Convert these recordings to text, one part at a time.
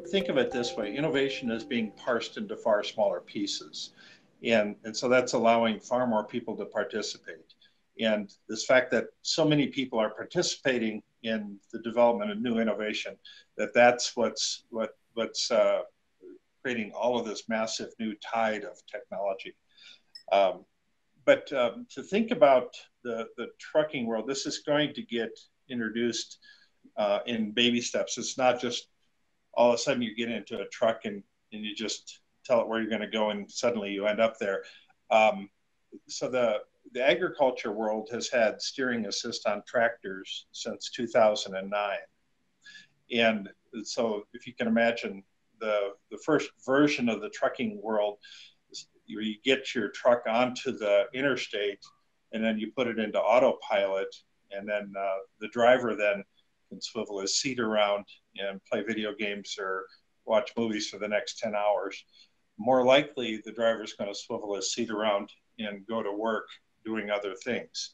think of it this way, innovation is being parsed into far smaller pieces. And so that's allowing far more people to participate. And this fact that so many people are participating in the development of new innovation, that's what's creating all of this massive new tide of technology. But to think about the trucking world, this is going to get introduced in baby steps. It's not just all of a sudden you get into a truck and you just tell it where you're going to go and suddenly you end up there. So the agriculture world has had steering assist on tractors since 2009. And so if you can imagine the first version of the trucking world, you get your truck onto the interstate and then you put it into autopilot, and then the driver then can swivel his seat around and play video games or watch movies for the next 10 hours. More likely, the driver's going to swivel his seat around and go to work doing other things,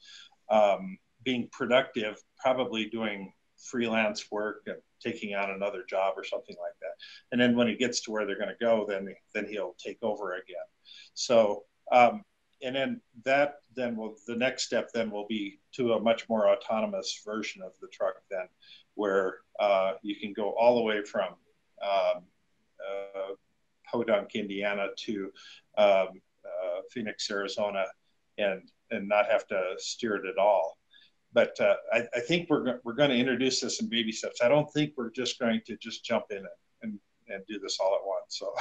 being productive, probably doing freelance work and taking on another job or something like that. And then when he gets to where they're going to go, then he'll take over again. So, and then the next step then will be to a much more autonomous version of the truck then, where you can go all the way from Podunk, Indiana to Phoenix, Arizona, and not have to steer it at all. But I think we're going to introduce this in baby steps. I don't think we're just going to just jump in and do this all at once. So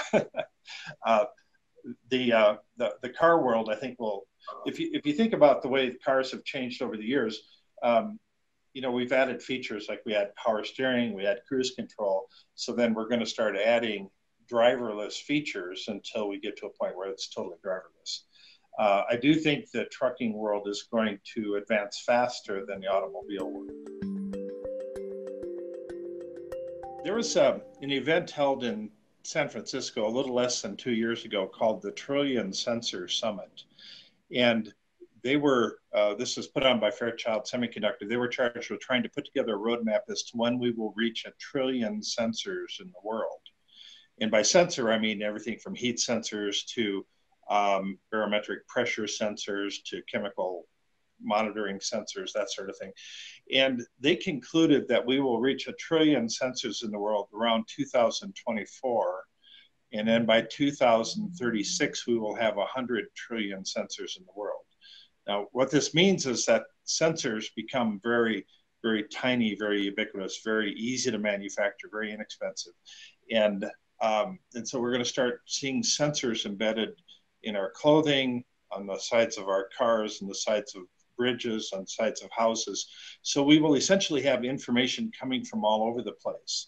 the car world, I think, will, if you think about the way cars have changed over the years, we've added features like we had power steering, we had cruise control. So then we're going to start adding driverless features until we get to a point where it's totally driverless. I do think the trucking world is going to advance faster than the automobile world. There was an event held in San Francisco a little less than 2 years ago called the Trillion Sensor Summit. And they were, this was put on by Fairchild Semiconductor. They were charged with trying to put together a roadmap as to when we will reach 1 trillion sensors in the world. And by sensor, I mean everything from heat sensors to barometric pressure sensors to chemical monitoring sensors, that sort of thing. And they concluded that we will reach 1 trillion sensors in the world around 2024. And then by 2036, we will have 100 trillion sensors in the world. Now, what this means is that sensors become very, very tiny, very ubiquitous, very easy to manufacture, very inexpensive. And so we're going to start seeing sensors embedded in our clothing, on the sides of our cars, on the sides of bridges, on sides of houses. So we will essentially have information coming from all over the place.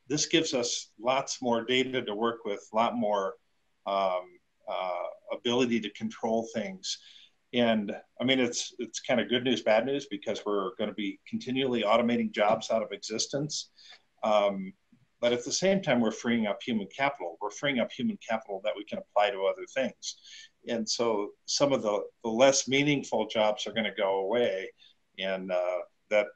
This gives us lots more data to work with, a lot more ability to control things. And I mean, it's kind of good news, bad news, because we're going to be continually automating jobs out of existence. But at the same time, we're freeing up human capital. We're freeing up human capital that we can apply to other things. And so some of the less meaningful jobs are going to go away. And that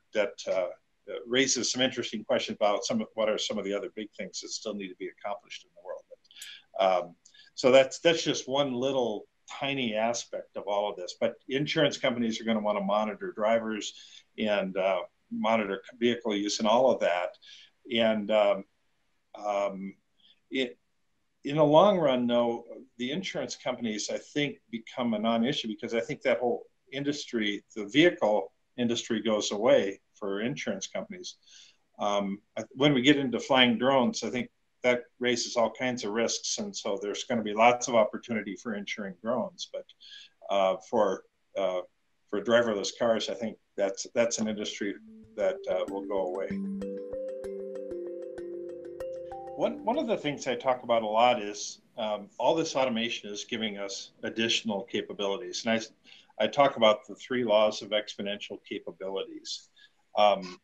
raises some interesting questions about what are some of the other big things that still need to be accomplished in the world. So that's just one little tiny aspect of all of this. But insurance companies are going to want to monitor drivers and monitor vehicle use and all of that. And in the long run, though, the insurance companies, I think, become a non-issue, because I think that whole industry, the vehicle industry, goes away for insurance companies. When we get into flying drones, I think that raises all kinds of risks, and so there's going to be lots of opportunity for insuring drones. But for driverless cars, I think that's an industry that will go away. One of the things I talk about a lot is all this automation is giving us additional capabilities. And I talk about the 3 laws of exponential capabilities.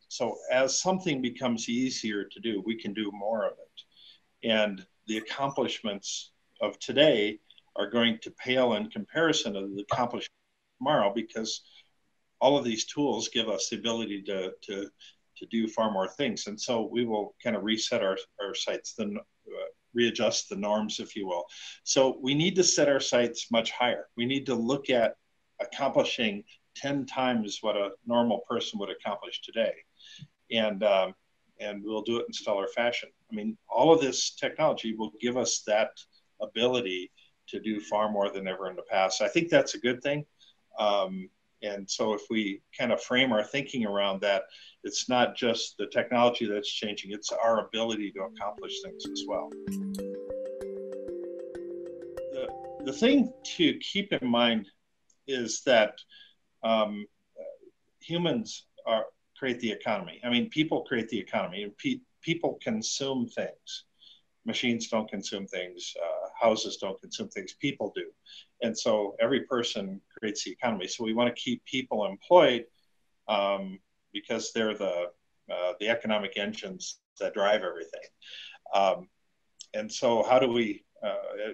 So as something becomes easier to do, we can do more of it. And the accomplishments of today are going to pale in comparison to the accomplishments of tomorrow, because all of these tools give us the ability to to do far more things. And so we will kind of reset our sights, then readjust the norms, if you will. So we need to set our sights much higher. We need to look at accomplishing 10 times what a normal person would accomplish today. And we'll do it in stellar fashion. I mean, all of this technology will give us that ability to do far more than ever in the past. I think that's a good thing. And so if we kind of frame our thinking around that, it's not just the technology that's changing, it's our ability to accomplish things as well. The thing to keep in mind is that humans create the economy. I mean, people create the economy. People consume things. Machines don't consume things. Houses don't consume things. People do. And so every person creates the economy. So we want to keep people employed because they're the economic engines that drive everything. And so how do we,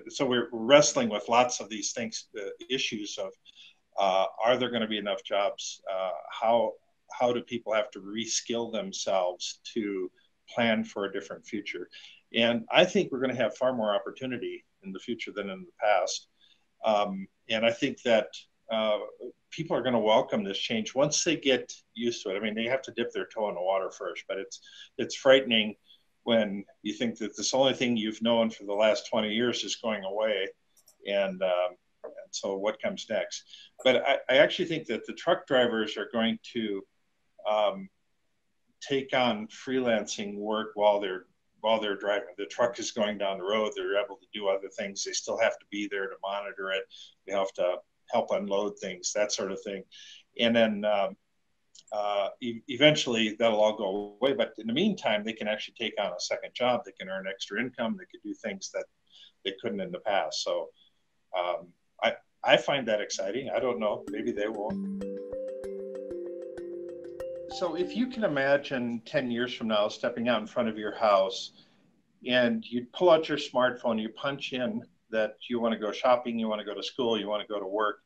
so we're wrestling with lots of these things, the issues of are there going to be enough jobs? How do people have to reskill themselves to plan for a different future? And I think we're going to have far more opportunity in the future than in the past. And I think that people are going to welcome this change once they get used to it. I mean, they have to dip their toe in the water first, but it's frightening when you think that this only thing you've known for the last 20 years is going away. And so what comes next? But I actually think that the truck drivers are going to take on freelancing work while they're driving. The truck is going down the road. They're able to do other things. They still have to be there to monitor it. They have to help unload things, that sort of thing. And then eventually that'll all go away. But in the meantime, they can actually take on a second job. They can earn extra income. They could do things that they couldn't in the past. So I find that exciting. I don't know, maybe they won't. So if you can imagine 10 years from now stepping out in front of your house and you pull out your smartphone, you punch in that you want to go shopping, you want to go to school, you want to go to work,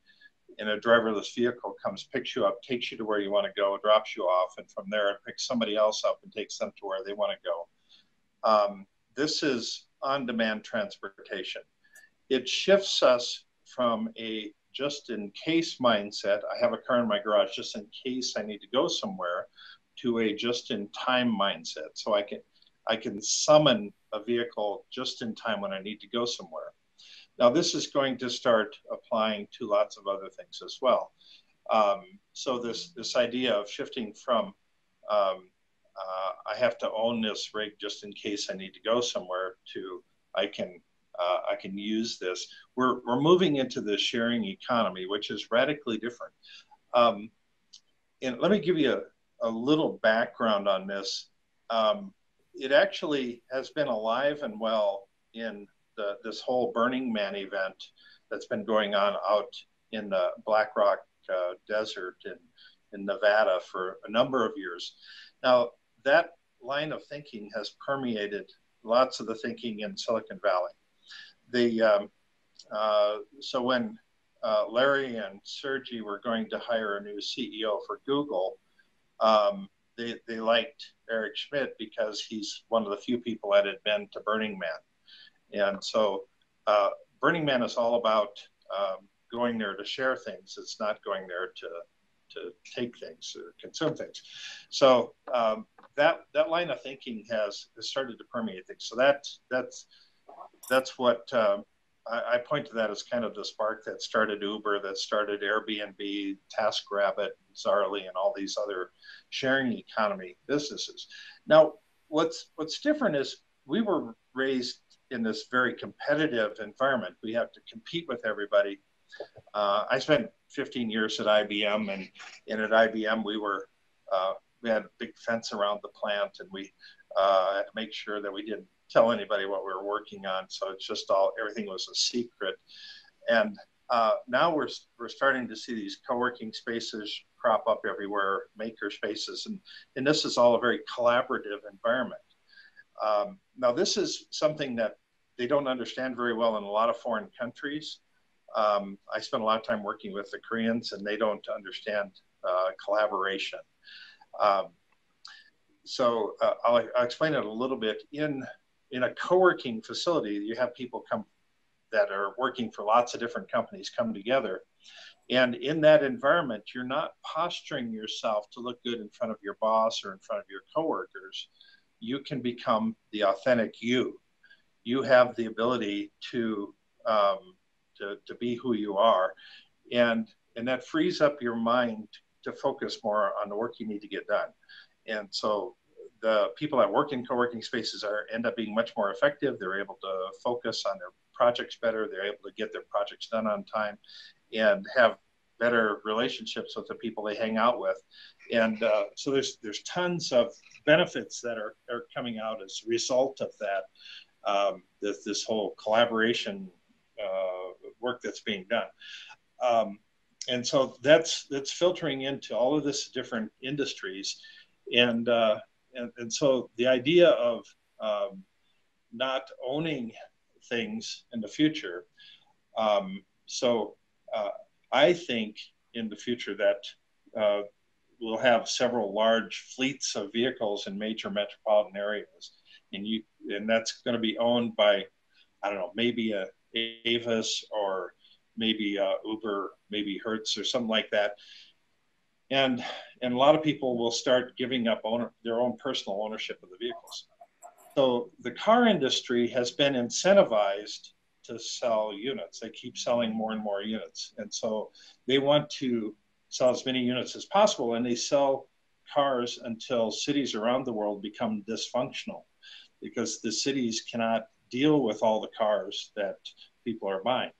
and a driverless vehicle comes, picks you up, takes you to where you want to go, drops you off, and from there it picks somebody else up and takes them to where they want to go. This is on-demand transportation. It shifts us from a just-in-case mindset, I have a car in my garage just in case I need to go somewhere, to a just-in-time mindset. So I can summon a vehicle just in time when I need to go somewhere. Now, this is going to start applying to lots of other things as well. So this idea of shifting from I have to own this rig just in case I need to go somewhere to I can use this. We're moving into the sharing economy, which is radically different. And let me give you a little background on this. It actually has been alive and well in this whole Burning Man event that's been going on out in the Black Rock Desert in Nevada for a number of years. Now, that line of thinking has permeated lots of the thinking in Silicon Valley. So when Larry and Sergey were going to hire a new CEO for Google, they liked Eric Schmidt because he's one of the few people that had been to Burning Man. And so Burning Man is all about going there to share things. It's not going there to take things or consume things. So that line of thinking has started to permeate things. So that's what I point to that as kind of the spark that started Uber, that started Airbnb, TaskRabbit, Zarly, and all these other sharing economy businesses. Now, what's different is we were raised in this very competitive environment. We have to compete with everybody. I spent 15 years at IBM, and at IBM we had a big fence around the plant, and we had to make sure that we didn't tell anybody what we were working on. So it's just everything was a secret. And now we're starting to see these co-working spaces crop up everywhere, maker spaces, and this is all a very collaborative environment. Now, this is something that they don't understand very well in a lot of foreign countries. I spent a lot of time working with the Koreans, and they don't understand collaboration. I'll explain it a little bit. In a co-working facility, you have people come that are working for lots of different companies come together. And in that environment, you're not posturing yourself to look good in front of your boss or in front of your coworkers. You can become the authentic you. You have the ability to be who you are. And that frees up your mind to focus more on the work you need to get done. And so the people that work in co-working spaces end up being much more effective. They're able to focus on their projects better. They're able to get their projects done on time and have better relationships with the people they hang out with. And so there's tons of benefits that are coming out as a result of that, this whole collaboration work that's being done. And so that's filtering into all of this different industries. And so the idea of not owning things in the future. I think in the future that we'll have several large fleets of vehicles in major metropolitan areas, and that's going to be owned by, I don't know, maybe a Avis or maybe Uber, maybe Hertz or something like that. And a lot of people will start giving up their own personal ownership of the vehicles. So the car industry has been incentivized to sell units. They keep selling more and more units. And so they want to sell as many units as possible, and they sell cars until cities around the world become dysfunctional because the cities cannot deal with all the cars that people are buying.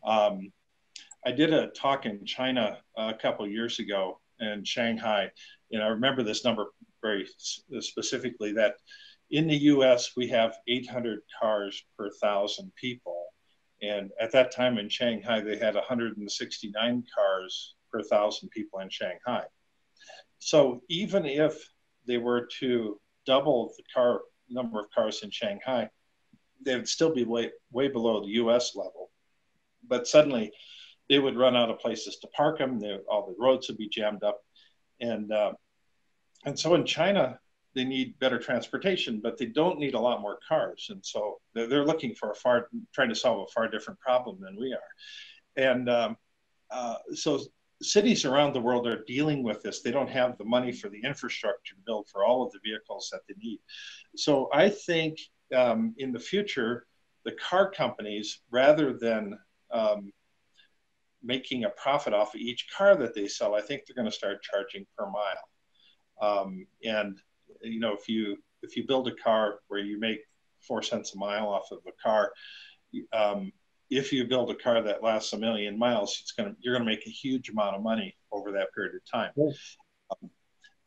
I did a talk in China a couple of years ago in Shanghai, and I remember this number very specifically, that in the US, we have 800 cars per 1,000 people. And at that time in Shanghai, they had 169 cars per 1,000 people in Shanghai. So even if they were to double the number of cars in Shanghai, they would still be way below the US level. But suddenly they would run out of places to park them. All the roads would be jammed up. And so in China, they need better transportation, but they don't need a lot more cars. And so they're looking for trying to solve a far different problem than we are. And so cities around the world are dealing with this. They don't have the money for the infrastructure to build for all of the vehicles that they need. So I think in the future, the car companies, rather than making a profit off of each car that they sell, I think they're going to start charging per mile. And you know, if you build a car where you make 4 cents a mile off of a car, if you build a car that lasts 1 million miles, you're going to make a huge amount of money over that period of time. Yeah.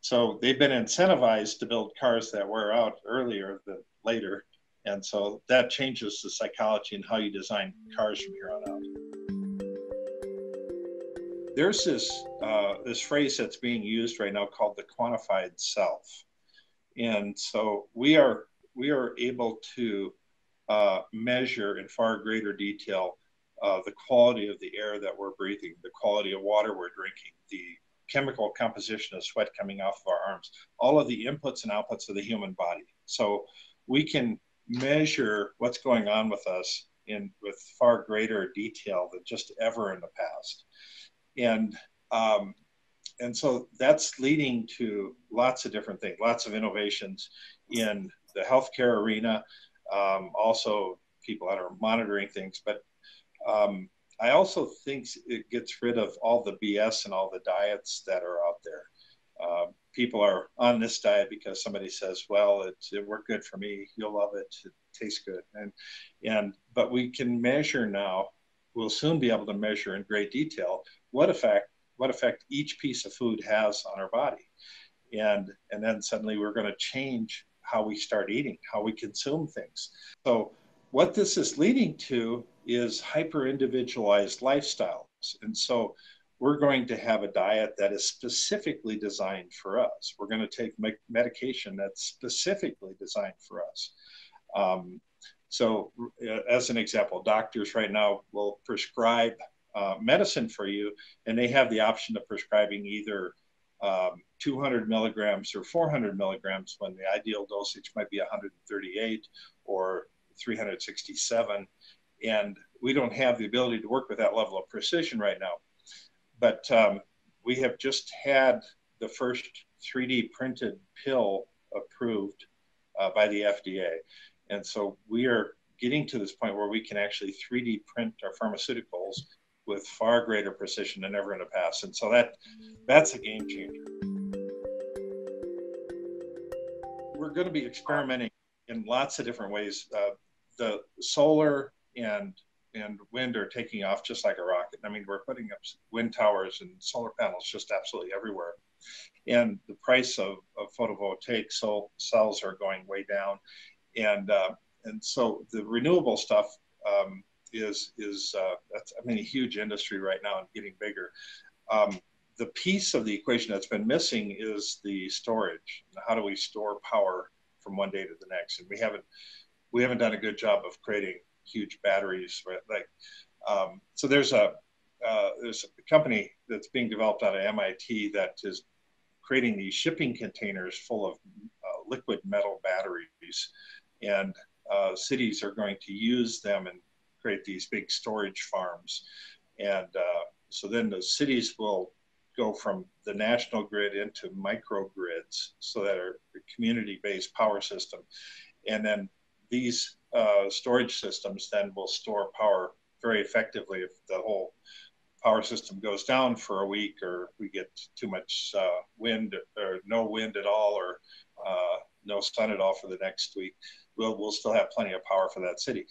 So they've been incentivized to build cars that wear out earlier than later, and so that changes the psychology and how you design cars from here on out. There's this phrase that's being used right now called the quantified self. And so we are able to measure in far greater detail the quality of the air that we're breathing, the quality of water we're drinking, the chemical composition of sweat coming off of our arms, all of the inputs and outputs of the human body. So we can measure what's going on with us with far greater detail than just ever in the past. And so that's leading to lots of different things, lots of innovations in the healthcare arena, also people that are monitoring things. But I also think it gets rid of all the BS and all the diets that are out there. People are on this diet because somebody says, well, it worked good for me. You'll love it. It tastes good. But we can measure now, we'll soon be able to measure in great detail what effect each piece of food has on our body. And then suddenly we're going to change how we start eating, how we consume things. So what this is leading to is hyper-individualized lifestyles. And so we're going to have a diet that is specifically designed for us. We're going to take medication that's specifically designed for us. So as an example, doctors right now will prescribe medicine for you, and they have the option of prescribing either 200 milligrams or 400 milligrams when the ideal dosage might be 138 or 367. And we don't have the ability to work with that level of precision right now. But we have just had the first 3D printed pill approved by the FDA. And so we are getting to this point where we can actually 3D print our pharmaceuticals with far greater precision than ever in the past. And so that's a game changer. We're going to be experimenting in lots of different ways. The solar and wind are taking off just like a rocket. I mean, we're putting up wind towers and solar panels just absolutely everywhere. And the price of photovoltaic cells are going way down. And so the renewable stuff is that's, I mean, a huge industry right now and getting bigger. The piece of the equation that's been missing is the storage. How do we store power from one day to the next? And we haven't done a good job of creating huge batteries. Right? Like, so there's a company that's being developed out of MIT that is creating these shipping containers full of liquid metal batteries, and cities are going to use them and create these big storage farms. And so then the cities will go from the national grid into microgrids, so that are a community-based power system. And then these storage systems then will store power very effectively if the whole power system goes down for a week, or we get too much wind or no wind at all, or no sun at all for the next week. We'll still have plenty of power for that city.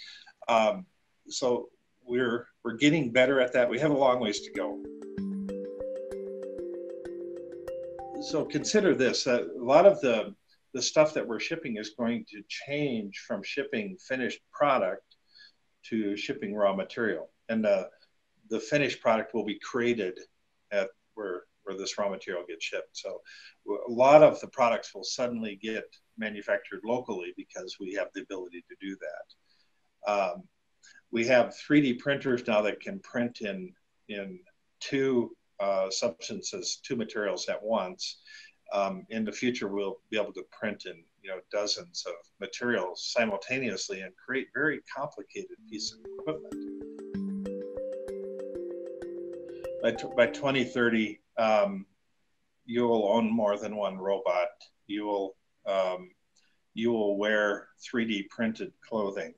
So we're getting better at that. We have a long ways to go. So consider this, a lot of the stuff that we're shipping is going to change from shipping finished product to shipping raw material. And the finished product will be created at where this raw material gets shipped. So a lot of the products will suddenly get manufactured locally because we have the ability to do that. We have 3D printers now that can print in two substances, two materials at once. In the future, we'll be able to print in dozens of materials simultaneously and create very complicated pieces of equipment. By 2030, you will own more than one robot. You will wear 3D printed clothing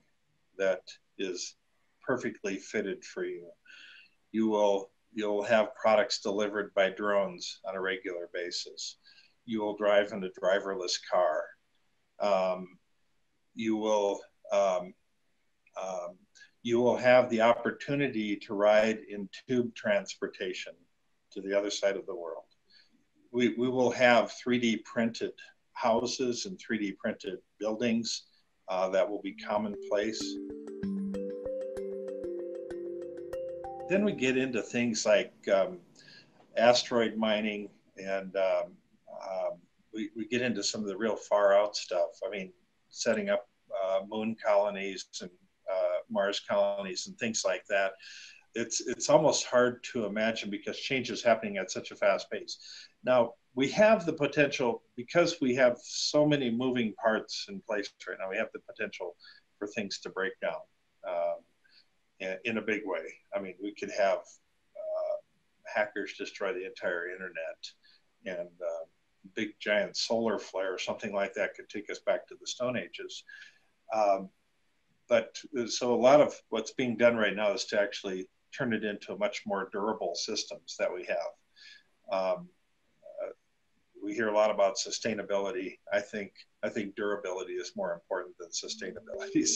that is perfectly fitted for you. You'll have products delivered by drones on a regular basis. You will drive in a driverless car. You will have the opportunity to ride in tube transportation to the other side of the world. We will have 3D printed houses and 3D printed buildings that will be commonplace. Then we get into things like asteroid mining, and we get into some of the real far out stuff. I mean, setting up moon colonies and Mars colonies and things like that. It's almost hard to imagine because change is happening at such a fast pace. Now, we have the potential, because we have so many moving parts in place right now, we have the potential for things to break down in a big way. I mean, we could have hackers destroy the entire internet, and big giant solar flare or something like that could take us back to the Stone Ages. But so a lot of what's being done right now is to actually turn it into much more durable systems that we have. We hear a lot about sustainability. I think durability is more important than sustainability.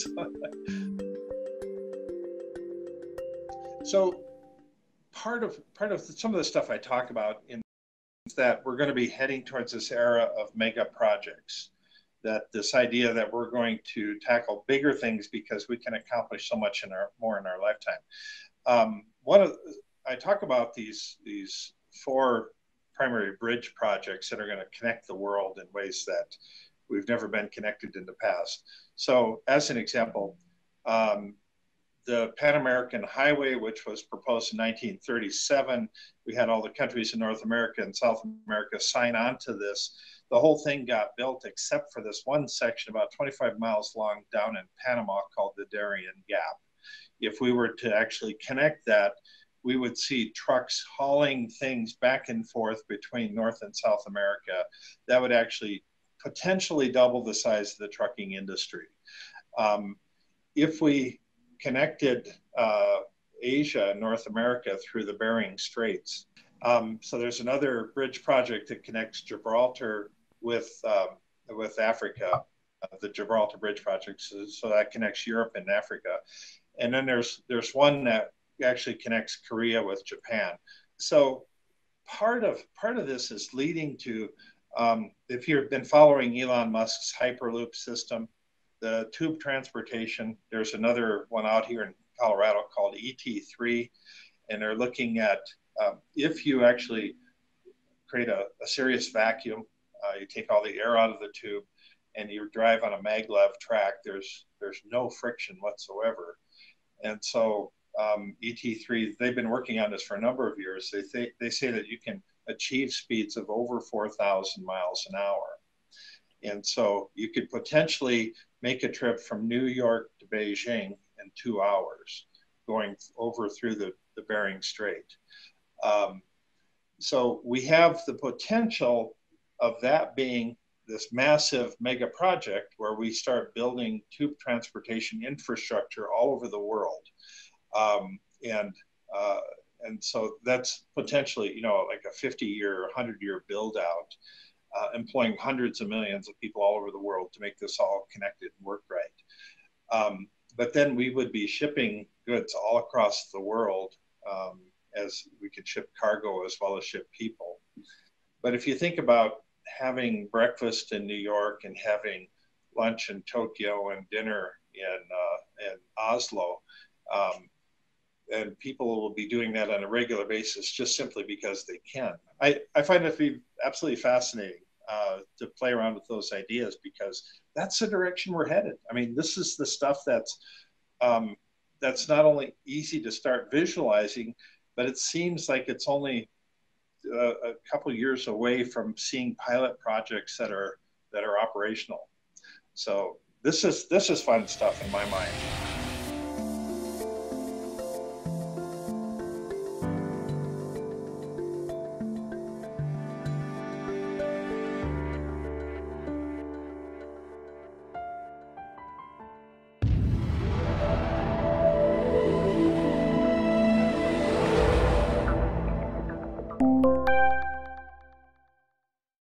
So part of some of the stuff I talk about in that we're going to be heading towards this era of mega projects. That this idea that we're going to tackle bigger things because we can accomplish so much more in our lifetime. I talk about these 4 primary bridge projects that are going to connect the world in ways that we've never been connected in the past. So as an example, the Pan American Highway, which was proposed in 1937. We had all the countries in North America and South America sign on to this. The whole thing got built except for this one section about 25 miles long down in Panama called the Darien Gap. If we were to actually connect that, we would see trucks hauling things back and forth between North and South America. That would actually potentially double the size of the trucking industry. If we connected Asia and North America through the Bering Straits. So there's another bridge project that connects Gibraltar with Africa, the Gibraltar Bridge Project. So that connects Europe and Africa. And then there's one that actually connects Korea with Japan. So part of this is leading to, if you've been following Elon Musk's Hyperloop system, the tube transportation, there's another one out here in Colorado called ET3, and they're looking at if you actually create a serious vacuum, you take all the air out of the tube and you drive on a maglev track, there's no friction whatsoever. And so ET3, they've been working on this for a number of years. They say that you can achieve speeds of over 4,000 miles an hour. And so you could potentially make a trip from New York to Beijing in 2 hours, going over through the Bering Strait. So we have the potential of that being this massive mega project where we start building tube transportation infrastructure all over the world. And so that's potentially, you know, like a 50-year, 100-year build out, employing hundreds of millions of people all over the world to make this all connected and work right. But then we would be shipping goods all across the world, as we could ship cargo as well as ship people. But if you think about having breakfast in New York and having lunch in Tokyo and dinner in Oslo, and people will be doing that on a regular basis just simply because they can. I find it to be absolutely fascinating to play around with those ideas, because that's the direction we're headed. I mean, this is the stuff that's not only easy to start visualizing, but it seems like it's only a couple of years away from seeing pilot projects that are operational. So this is fun stuff in my mind.